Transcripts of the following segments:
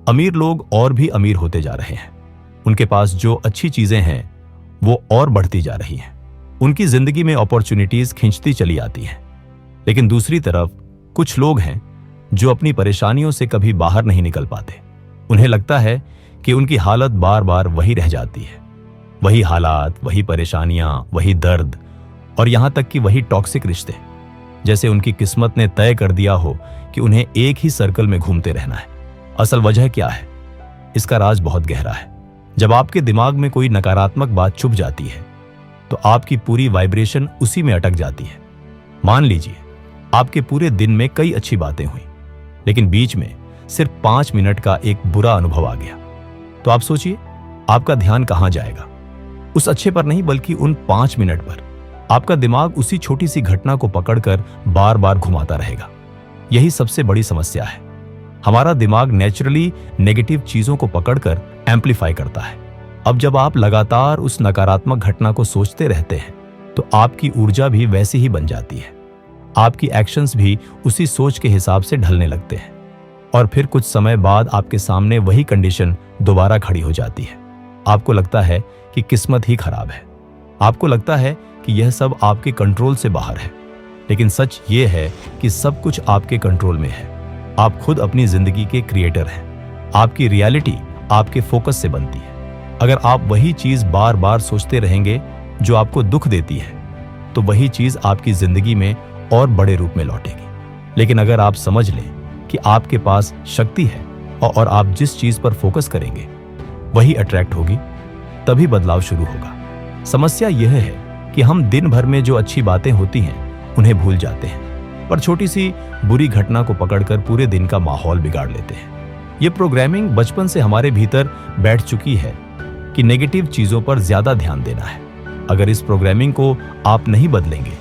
अमीर लोग और भी अमीर होते जा रहे हैं। उनके पास जो अच्छी चीजें हैं वो और बढ़ती जा रही हैं। उनकी जिंदगी में अपॉर्चुनिटीज खिंचती चली आती हैं। लेकिन दूसरी तरफ कुछ लोग हैं जो अपनी परेशानियों से कभी बाहर नहीं निकल पाते। उन्हें लगता है कि उनकी हालत बार बार वही रह जाती है। वही हालात, वही परेशानियां, वही दर्द और यहां तक कि वही टॉक्सिक रिश्ते। जैसे उनकी किस्मत ने तय कर दिया हो कि उन्हें एक ही सर्कल में घूमते रहना है। असल वजह क्या है? इसका राज बहुत गहरा है। जब आपके दिमाग में कोई नकारात्मक बात चुभ जाती है तो आपकी पूरी वाइब्रेशन उसी में अटक जाती है। मान लीजिए आपके पूरे दिन में कई अच्छी बातें हुई, लेकिन बीच में सिर्फ 5 मिनट का एक बुरा अनुभव आ गया, तो आप सोचिए आपका ध्यान कहां जाएगा? उस अच्छे पर नहीं, बल्कि उन 5 मिनट पर। आपका दिमाग उसी छोटी सी घटना को पकड़कर बार बार घुमाता रहेगा। यही सबसे बड़ी समस्या है। हमारा दिमाग नेचुरली नेगेटिव चीजों को पकड़कर एम्पलीफाई करता है। अब जब आप लगातार उस नकारात्मक घटना को सोचते रहते हैं तो आपकी ऊर्जा भी वैसी ही बन जाती है। आपकी एक्शंस भी उसी सोच के हिसाब से ढलने लगते हैं और फिर कुछ समय बाद आपके सामने वही कंडीशन दोबारा खड़ी हो जाती है। आपको लगता है कि किस्मत ही खराब है। आपको लगता है कि यह सब आपके कंट्रोल से बाहर है। लेकिन सच ये है कि सब कुछ आपके कंट्रोल में है। आप खुद अपनी जिंदगी के क्रिएटर हैं। आपकी रियलिटी आपके फोकस से बनती है। अगर आप वही चीज बार बार सोचते रहेंगे जो आपको दुख देती है तो वही चीज आपकी जिंदगी में और बड़े रूप में लौटेगी। लेकिन अगर आप समझ लें कि आपके पास शक्ति है और आप जिस चीज पर फोकस करेंगे वही अट्रैक्ट होगी, तभी बदलाव शुरू होगा। समस्या यह है कि हम दिन भर में जो अच्छी बातें होती हैं उन्हें भूल जाते हैं, पर छोटी सी बुरी घटना को पकड़कर पूरे दिन का माहौल बिगाड़ लेते हैं। ये प्रोग्रामिंग बचपन से हमारे भीतर बैठ चुकी है कि नेगेटिव चीजों पर ज्यादा ध्यान देना है। अगर इस प्रोग्रामिंग को आप नहीं बदलेंगे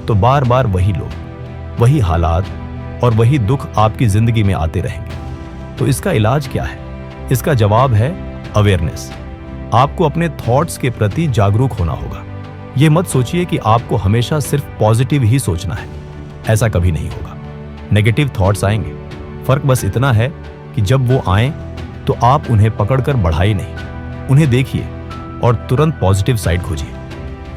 तो बार बार वही लोग, वही हालात और वही दुख आपकी जिंदगी में आते रहेंगे। तो इसका इलाज क्या है? इसका जवाब है अवेयरनेस। आपको अपने थॉट्स के प्रति जागरूक होना होगा। यह मत सोचिए कि आपको हमेशा सिर्फ पॉजिटिव ही सोचना है। ऐसा कभी नहीं होगा। नेगेटिव थॉट्स आएंगे। फर्क बस इतना है कि जब वो आएं तो आप उन्हें पकड़कर बढ़ाइए नहीं, उन्हें देखिए और तुरंत पॉजिटिव साइड खोजिए।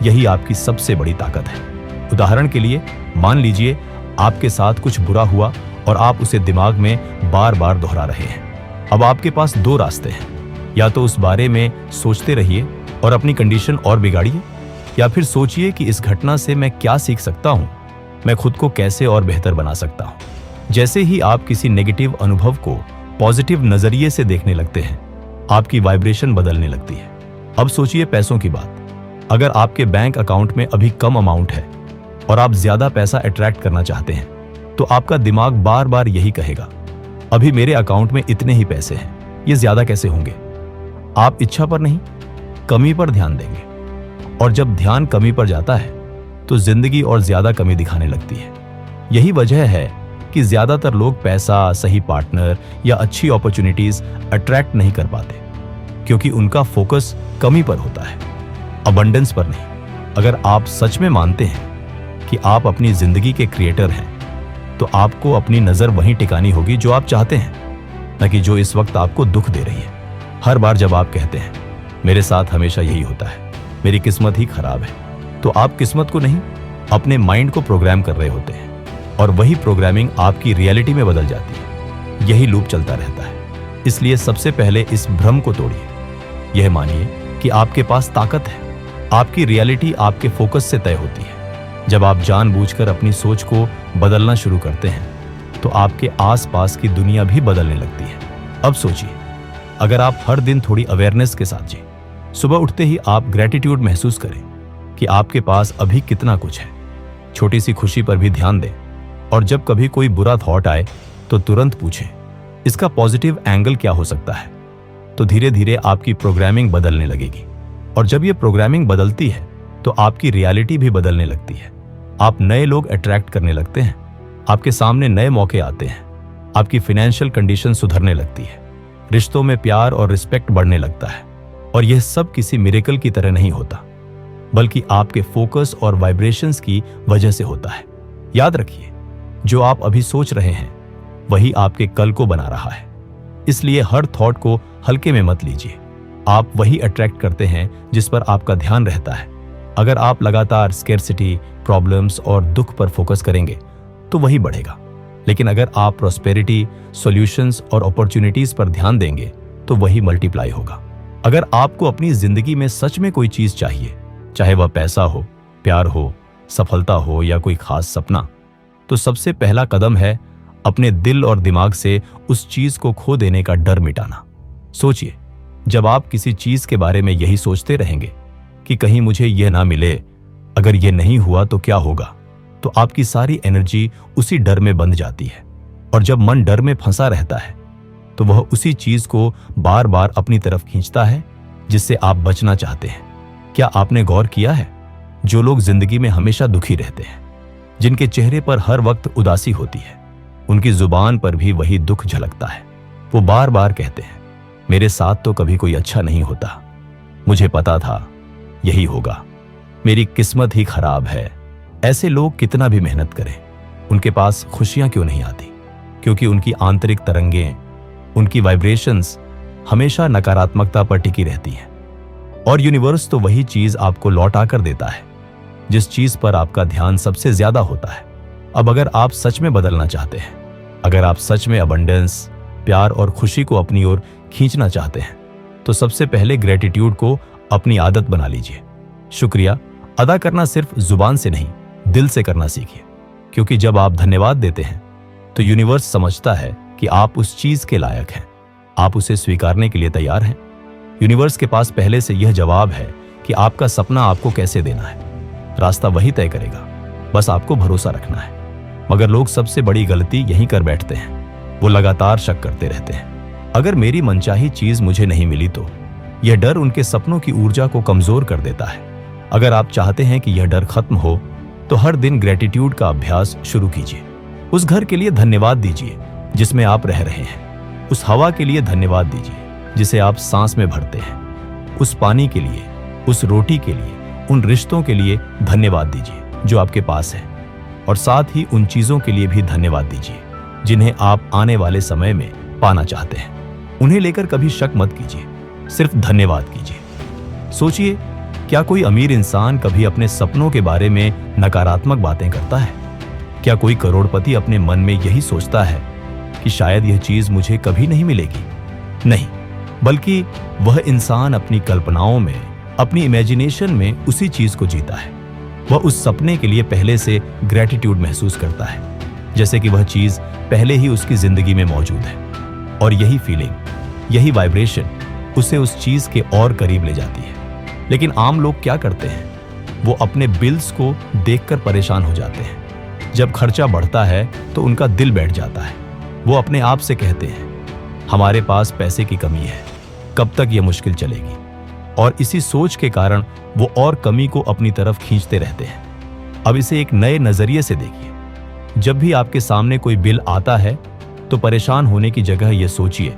यही आपकी सबसे बड़ी ताकत है। उदाहरण के लिए मान लीजिए आपके साथ कुछ बुरा हुआ और आप उसे दिमाग में बार बार दोहरा रहे हैं। अब आपके पास 2 रास्ते हैं। या तो उस बारे में सोचते रहिए और अपनी कंडीशन और बिगाड़िए, या फिर सोचिए कि इस घटना से मैं क्या सीख सकता हूं, मैं खुद को कैसे और बेहतर बना सकता हूं। जैसे ही आप किसी नेगेटिव अनुभव को पॉजिटिव नजरिए से देखने लगते हैं, आपकी वाइब्रेशन बदलने लगती है। अब सोचिए पैसों की बात। अगर आपके बैंक अकाउंट में अभी कम अमाउंट है और आप ज्यादा पैसा अट्रैक्ट करना चाहते हैं, तो आपका दिमाग बार बार यही कहेगा, अभी मेरे अकाउंट में इतने ही पैसे हैं, ये ज्यादा कैसे होंगे? आप इच्छा पर नहीं, कमी पर ध्यान देंगे। और जब ध्यान कमी पर जाता है तो जिंदगी और ज्यादा कमी दिखाने लगती है। यही वजह है कि ज्यादातर लोग पैसा, सही पार्टनर या अच्छी अपॉर्चुनिटीज अट्रैक्ट नहीं कर पाते, क्योंकि उनका फोकस कमी पर होता है, अबंडेंस पर नहीं। अगर आप सच में मानते हैं कि आप अपनी जिंदगी के क्रिएटर हैं, तो आपको अपनी नजर वहीं टिकानी होगी जो आप चाहते हैं, न कि जो इस वक्त आपको दुख दे रही है। हर बार जब आप कहते हैं मेरे साथ हमेशा यही होता है, मेरी किस्मत ही खराब है, तो आप किस्मत को नहीं, अपने माइंड को प्रोग्राम कर रहे होते हैं, और वही प्रोग्रामिंग आपकी रियलिटी में बदल जाती है। यही लूप चलता रहता है। इसलिए सबसे पहले इस भ्रम को तोड़िए। यह मानिए कि आपके पास ताकत है। आपकी रियलिटी आपके फोकस से तय होती है। जब आप जानबूझकर अपनी सोच को बदलना शुरू करते हैं तो आपके आसपास की दुनिया भी बदलने लगती है। अब सोचिए, अगर आप हर दिन थोड़ी अवेयरनेस के साथ जिए, सुबह उठते ही आप ग्रेटिट्यूड महसूस करें कि आपके पास अभी कितना कुछ है, छोटी सी खुशी पर भी ध्यान दें, और जब कभी कोई बुरा थॉट आए तो तुरंत पूछें इसका पॉजिटिव एंगल क्या हो सकता है, तो धीरे धीरे आपकी प्रोग्रामिंग बदलने लगेगी। और जब ये प्रोग्रामिंग बदलती है तो आपकी रियलिटी भी बदलने लगती है। आप नए लोग अट्रैक्ट करने लगते हैं, आपके सामने नए मौके आते हैं, आपकी फाइनेंशियल कंडीशन सुधरने लगती है, रिश्तों में प्यार और रिस्पेक्ट बढ़ने लगता है। और यह सब किसी मिरेकल की तरह नहीं होता, बल्कि आपके फोकस और वाइब्रेशंस की वजह से होता है। याद रखिए, जो आप अभी सोच रहे हैं वही आपके कल को बना रहा है। इसलिए हर थॉट को हल्के में मत लीजिए। आप वही अट्रैक्ट करते हैं जिस पर आपका ध्यान रहता है। अगर आप लगातार स्केर्सिटी, प्रॉब्लम्स और दुख पर फोकस करेंगे तो वही बढ़ेगा। लेकिन अगर आप प्रॉस्पेरिटी, सॉल्यूशंस और अपॉर्चुनिटीज पर ध्यान देंगे तो वही मल्टीप्लाई होगा। अगर आपको अपनी जिंदगी में सच में कोई चीज चाहिए, चाहे वह पैसा हो, प्यार हो, सफलता हो या कोई खास सपना, तो सबसे पहला कदम है अपने दिल और दिमाग से उस चीज को खो देने का डर मिटाना। सोचिए, जब आप किसी चीज के बारे में यही सोचते रहेंगे कि कहीं मुझे यह ना मिले, अगर यह नहीं हुआ तो क्या होगा, तो आपकी सारी एनर्जी उसी डर में बंध जाती है। और जब मन डर में फंसा रहता है तो वह उसी चीज को बार बार अपनी तरफ खींचता है जिससे आप बचना चाहते हैं। क्या आपने गौर किया है, जो लोग जिंदगी में हमेशा दुखी रहते हैं, जिनके चेहरे पर हर वक्त उदासी होती है, उनकी जुबान पर भी वही दुख झलकता है। वो बार बार कहते हैं, मेरे साथ तो कभी कोई अच्छा नहीं होता, मुझे पता था यही होगा, मेरी किस्मत ही खराब है। ऐसे लोग कितना भी मेहनत करें, उनके पास खुशियां क्यों नहीं आती? क्योंकि उनकी आंतरिक तरंगें, उनकी वाइब्रेशंस हमेशा नकारात्मकता पर टिकी रहती हैं। और यूनिवर्स तो वही चीज आपको लौटा कर देता है जिस चीज पर आपका ध्यान सबसे ज्यादा होता है। अब अगर आप सच में बदलना चाहते हैं, अगर आप सच में अबंडेंस, प्यार और खुशी को अपनी ओर खींचना चाहते हैं, तो सबसे पहले ग्रेटिट्यूड को अपनी आदत बना लीजिए। शुक्रिया अदा करना सिर्फ जुबान से नहीं, दिल से करना सीखिए। क्योंकि जब आप धन्यवाद देते हैं तो यूनिवर्स समझता है कि आप उस चीज के लायक हैं, आप उसे स्वीकारने के लिए तैयार हैं। यूनिवर्स के पास पहले से यह जवाब है कि आपका सपना आपको कैसे देना है। रास्ता वही तय करेगा, बस आपको भरोसा रखना है। मगर लोग सबसे बड़ी गलती यही कर बैठते हैं, वो लगातार शक करते रहते हैं। अगर मेरी मनचाही चीज मुझे नहीं मिली तो यह डर उनके सपनों की ऊर्जा को कमजोर कर देता है। अगर आप चाहते हैं कि यह डर खत्म हो तो हर दिन ग्रेटिट्यूड का अभ्यास शुरू कीजिए। उस घर के लिए धन्यवाद दीजिए जिसमें आप रह रहे हैं, उस हवा के लिए धन्यवाद दीजिए जिसे आप सांस में भरते हैं, उस पानी के लिए, उस रोटी के लिए, उन रिश्तों के लिए धन्यवाद दीजिए जो आपके पास है। और साथ ही उन चीजों के लिए भी धन्यवाद दीजिए जिन्हें आप आने वाले समय में पाना चाहते हैं। उन्हें लेकर कभी शक मत कीजिए, सिर्फ धन्यवाद कीजिए। सोचिए, क्या कोई अमीर इंसान कभी अपने सपनों के बारे में नकारात्मक बातें करता है? क्या कोई करोड़पति अपने मन में यही सोचता है कि शायद यह चीज मुझे कभी नहीं मिलेगी? नहीं, बल्कि वह इंसान अपनी कल्पनाओं में, अपनी इमेजिनेशन में उसी चीज को जीता है। वह उस सपने के लिए पहले से ग्रेटिट्यूड महसूस करता है, जैसे कि वह चीज पहले ही उसकी जिंदगी में मौजूद है। और यही फीलिंग, यही वाइब्रेशन उसे उस चीज के और करीब ले जाती है। लेकिन आम लोग क्या करते हैं, वो अपने बिल्स को देखकर परेशान हो जाते हैं। जब खर्चा बढ़ता है तो उनका दिल बैठ जाता है। वो अपने आप से कहते हैं, हमारे पास पैसे की कमी है, कब तक ये मुश्किल चलेगी? और इसी सोच के कारण वो और कमी को अपनी तरफ खींचते रहते हैं। अब इसे एक नए नजरिए से देखिए। जब भी आपके सामने कोई बिल आता है तो परेशान होने की जगह ये सोचिए,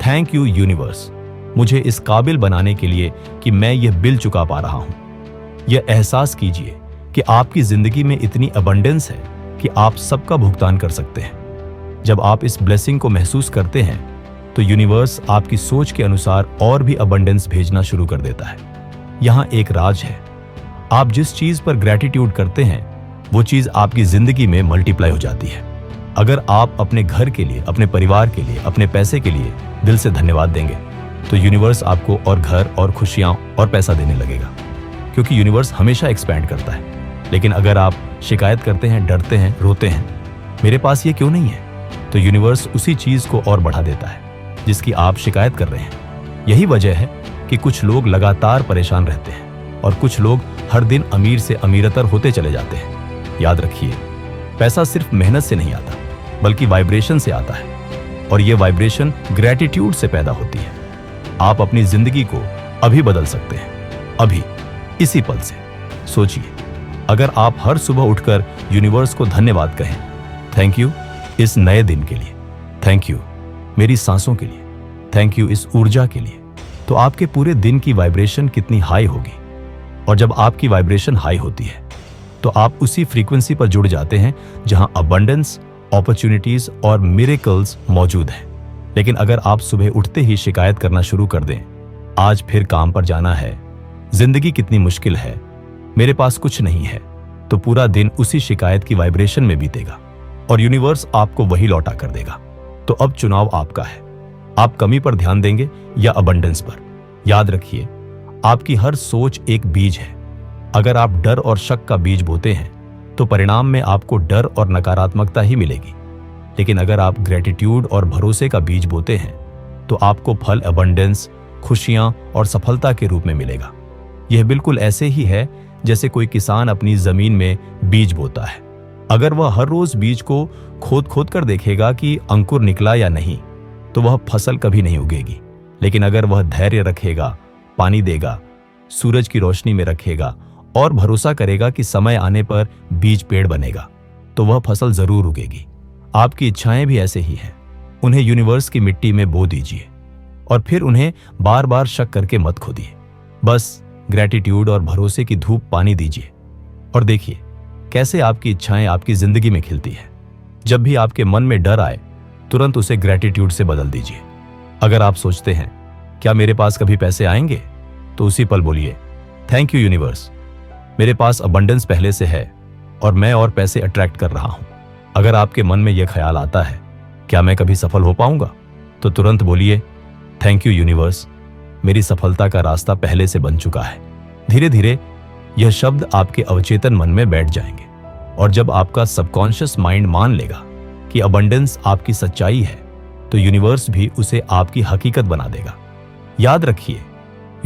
थैंक यू यूनिवर्स, मुझे इस काबिल बनाने के लिए कि मैं यह बिल चुका पा रहा हूं। यह एहसास कीजिए कि आपकी जिंदगी में इतनी अबंडेंस है कि आप सबका भुगतान कर सकते हैं। जब आप इस ब्लेसिंग को महसूस करते हैं तो यूनिवर्स आपकी सोच के अनुसार और भी अबंडेंस भेजना शुरू कर देता है। यहां एक राज है, आप जिस चीज पर ग्रेटिट्यूड करते हैं वो चीज आपकी जिंदगी में मल्टीप्लाई हो जाती है। अगर आप अपने घर के लिए, अपने परिवार के लिए, अपने पैसे के लिए दिल से धन्यवाद देंगे तो यूनिवर्स आपको और घर और खुशियां और पैसा देने लगेगा। क्योंकि यूनिवर्स हमेशा एक्सपैंड करता है। लेकिन अगर आप शिकायत करते हैं, डरते हैं, रोते हैं, मेरे पास ये क्यों नहीं है, तो यूनिवर्स उसी चीज को और बढ़ा देता है जिसकी आप शिकायत कर रहे हैं। यही वजह है कि कुछ लोग लगातार परेशान रहते हैं और कुछ लोग हर दिन अमीर से अमीरतर होते चले जाते हैं। याद रखिए, पैसा सिर्फ मेहनत से नहीं आता, बल्कि वाइब्रेशन से आता है। और ये वाइब्रेशन ग्रेटिट्यूड से पैदा होती है। आप अपनी जिंदगी को अभी बदल सकते हैं, अभी, इसी पल से। सोचिए, अगर आप हर सुबह उठकर यूनिवर्स को धन्यवाद कहें, थैंक यू इस नए दिन के लिए, थैंक यू मेरी सांसों के लिए, थैंक यू इस ऊर्जा के लिए, तो आपके पूरे दिन की वाइब्रेशन कितनी हाई होगी। और जब आपकी वाइब्रेशन हाई होती है तो आप उसी फ्रीक्वेंसी पर जुड़ जाते हैं जहां अबंडेंस, अपॉर्चुनिटीज और मिरेकल्स मौजूद हैं। लेकिन अगर आप सुबह उठते ही शिकायत करना शुरू कर दें, आज फिर काम पर जाना है, जिंदगी कितनी मुश्किल है, मेरे पास कुछ नहीं है, तो पूरा दिन उसी शिकायत की वाइब्रेशन में बीतेगा और यूनिवर्स आपको वही लौटा कर देगा। तो अब चुनाव आपका है, आप कमी पर ध्यान देंगे या अबंडेंस पर। याद रखिए, आपकी हर सोच एक बीज है। अगर आप डर और शक का बीज बोते हैं तो परिणाम में आपको डर और नकारात्मकता ही मिलेगी। लेकिन अगर आप ग्रेटिट्यूड और भरोसे का बीज बोते हैं तो आपको फल अबंडेंस, खुशियां और सफलता के रूप में मिलेगा। यह बिल्कुल ऐसे ही है जैसे कोई किसान अपनी जमीन में बीज बोता है। अगर वह हर रोज बीज को खोद खोद कर देखेगा कि अंकुर निकला या नहीं, तो वह फसल कभी नहीं उगेगी। लेकिन अगर वह धैर्य रखेगा, पानी देगा, सूरज की रोशनी में रखेगा और भरोसा करेगा कि समय आने पर बीज पेड़ बनेगा, तो वह फसल जरूर उगेगी। आपकी इच्छाएं भी ऐसे ही हैं। उन्हें यूनिवर्स की मिट्टी में बो दीजिए और फिर उन्हें बार बार शक करके मत खोदिए। बस ग्रेटिट्यूड और भरोसे की धूप पानी दीजिए और देखिए कैसे आपकी इच्छाएं आपकी जिंदगी में खिलती है। जब भी आपके मन में डर आए, तुरंत उसे ग्रेटिट्यूड से बदल दीजिए। अगर आप सोचते हैं क्या मेरे पास कभी पैसे आएंगे, तो उसी पल बोलिए, थैंक यू यूनिवर्स, मेरे पास अबंडेंस पहले से है और मैं और पैसे अट्रैक्ट कर रहा हूं। अगर आपके मन में यह ख्याल आता है, क्या मैं कभी सफल हो पाऊंगा, तो तुरंत बोलिए, थैंक यू यूनिवर्स, मेरी सफलता का रास्ता पहले से बन चुका है। धीरे धीरे यह शब्द आपके अवचेतन मन में बैठ जाएंगे और जब आपका सबकॉन्शियस माइंड मान लेगा कि अबंडेंस आपकी सच्चाई है, तो यूनिवर्स भी उसे आपकी हकीकत बना देगा। याद रखिए,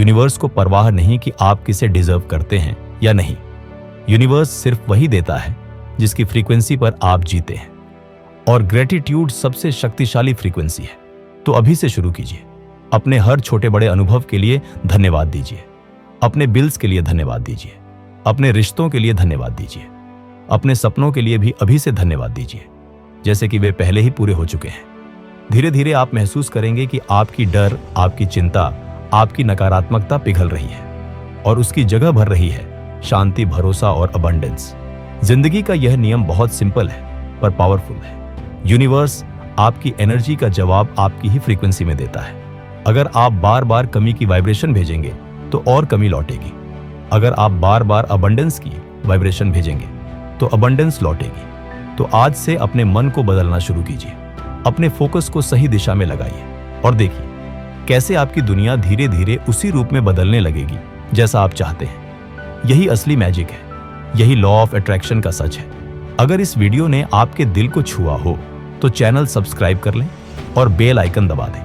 यूनिवर्स को परवाह नहीं कि आप किसे डिजर्व करते हैं या नहीं। यूनिवर्स सिर्फ वही देता है जिसकी फ्रीक्वेंसी पर आप जीते हैं, और ग्रेटिट्यूड सबसे शक्तिशाली फ्रीक्वेंसी है। तो अभी से शुरू कीजिए। अपने हर छोटे बड़े अनुभव के लिए धन्यवाद दीजिए। अपने बिल्स के लिए धन्यवाद दीजिए। अपने रिश्तों के लिए धन्यवाद दीजिए। अपने सपनों के लिए भी अभी से धन्यवाद दीजिए, जैसे कि वे पहले ही पूरे हो चुके हैं। धीरे धीरे आप महसूस करेंगे कि आपकी डर, आपकी चिंता, आपकी नकारात्मकता पिघल रही है और उसकी जगह भर रही है शांति, भरोसा और अबंडेंस। जिंदगी का यह नियम बहुत सिंपल है पर पावरफुल है। यूनिवर्स आपकी एनर्जी का जवाब आपकी ही फ्रीक्वेंसी में देता है। अगर आप बार बार कमी की वाइब्रेशन भेजेंगे तो और कमी लौटेगी। अगर आप बार बार अबंडेंस की वाइब्रेशन भेजेंगे तो अबंडेंस लौटेगी। तो आज से अपने मन को बदलना शुरू कीजिए। अपने फोकस को सही दिशा में लगाइए और देखिए कैसे आपकी दुनिया धीरे धीरे उसी रूप में बदलने लगेगी जैसा आप चाहते हैं। यही असली मैजिक है, यही लॉ ऑफ अट्रैक्शन का सच है। अगर इस वीडियो ने आपके दिल को छुआ हो तो चैनल सब्सक्राइब कर लें और बेल आइकन दबा दें